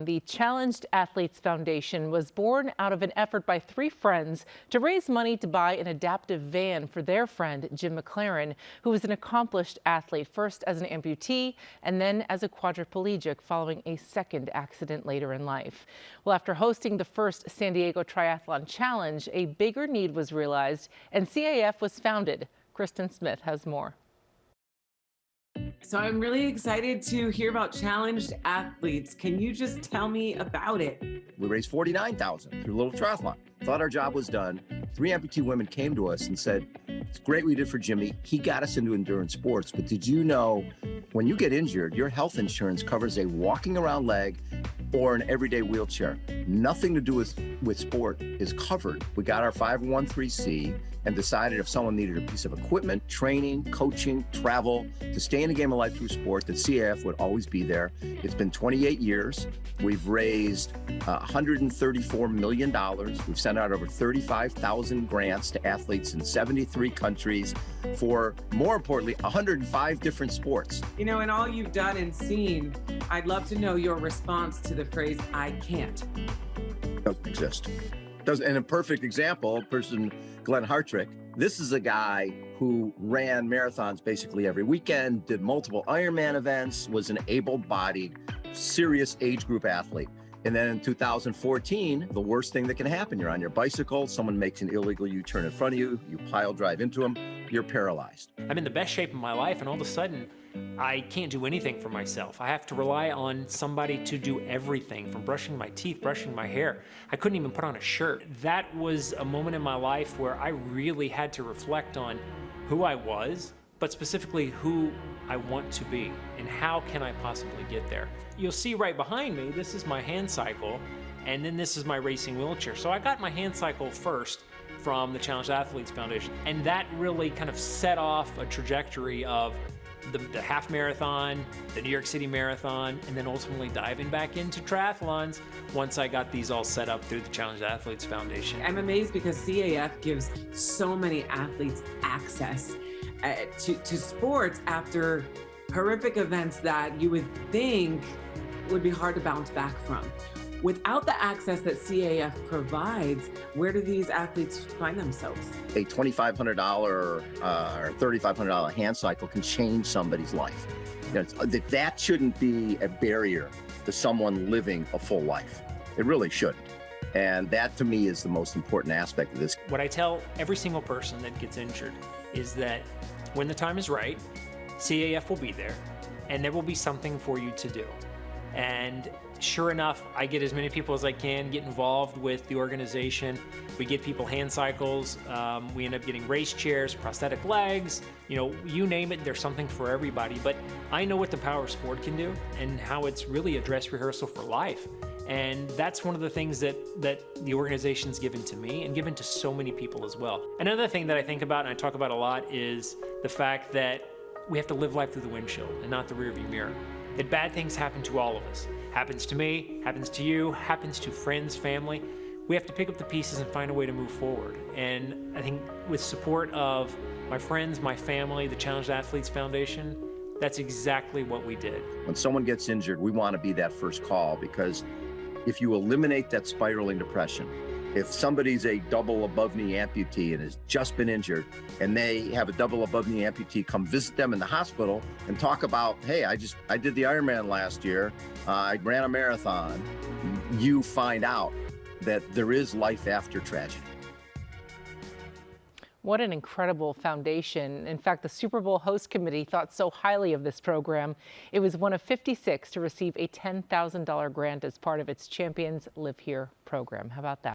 The Challenged Athletes Foundation was born out of an effort by three friends to raise money to buy an adaptive van for their friend, Jim McLaren, who was an accomplished athlete, first as an amputee and then as a quadriplegic following a second accident later in life. Well, after hosting the first San Diego Triathlon Challenge, a bigger need was realized and CAF was founded. Kristen Smith has more. So I'm really excited to hear about Challenged Athletes. Can you just tell me about it? We raised $49,000 through Little Triathlon. Thought our job was done. Three amputee women came to us and said, "It's great what you did for Jimmy. He got us into endurance sports, but did you know when you get injured, your health insurance covers a walking around leg or an everyday wheelchair? Nothing to do with sport is covered." We got our 501(c) and decided if someone needed a piece of equipment, training, coaching, travel, to stay in the game of life through sport, that CAF would always be there. It's been 28 years. We've raised $134 million. We've sent out over 35,000 grants to athletes in 73 countries for, more importantly, 105 different sports. You know, in all you've done and seen, I'd love to know your response to the phrase, "I can't." Doesn't exist. And a perfect example, Glenn Hartrick. This is a guy who ran marathons basically every weekend, did multiple Ironman events, was an able-bodied, serious age group athlete. And then in 2014, the worst thing that can happen, you're on your bicycle, someone makes an illegal U-turn in front of you, you pile drive into them, you're paralyzed. I'm in the best shape of my life, and all of a sudden, I can't do anything for myself. I have to rely on somebody to do everything, from brushing my teeth, brushing my hair. I couldn't even put on a shirt. That was a moment in my life where I really had to reflect on who I was, but specifically who I want to be and how can I possibly get there. You'll see right behind me, this is my hand cycle, and then this is my racing wheelchair. So I got my hand cycle first from the Challenged Athletes Foundation, and that really kind of set off a trajectory of the half marathon, the New York City Marathon, and then ultimately diving back into triathlons once I got these all set up through the Challenged Athletes Foundation. I'm amazed because CAF gives so many athletes access to sports after horrific events that you would think would be hard to bounce back from. Without the access that CAF provides, where do these athletes find themselves? A $2,500 or $3,500 hand cycle can change somebody's life. You know, that shouldn't be a barrier to someone living a full life. It really shouldn't. And that, to me, is the most important aspect of this. What I tell every single person that gets injured is that when the time is right, CAF will be there, and there will be something for you to do. And sure enough, I get as many people as I can get involved with the organization. We get people hand cycles. We end up getting race chairs, prosthetic legs, you name it, there's something for everybody. But I know what the power of sport can do and how it's really a dress rehearsal for life. And that's one of the things that the organization's given to me and given to so many people as well. Another thing that I think about and I talk about a lot is the fact that we have to live life through the windshield and not the rearview mirror. That bad things happen to all of us. Happens to me, happens to you, happens to friends, family. We have to pick up the pieces and find a way to move forward. And I think with support of my friends, my family, the Challenged Athletes Foundation, that's exactly what we did. When someone gets injured, we want to be that first call, because if you eliminate that spiraling depression, if somebody's a double above knee amputee and has just been injured and they have a double above knee amputee come visit them in the hospital and talk about, "Hey, I did the Ironman last year, I ran a marathon," you find out that there is life after tragedy. What an incredible foundation. In fact, the Super Bowl host committee thought so highly of this program. It was one of 56 to receive a $10,000 grant as part of its Champions Live Here program. How about that?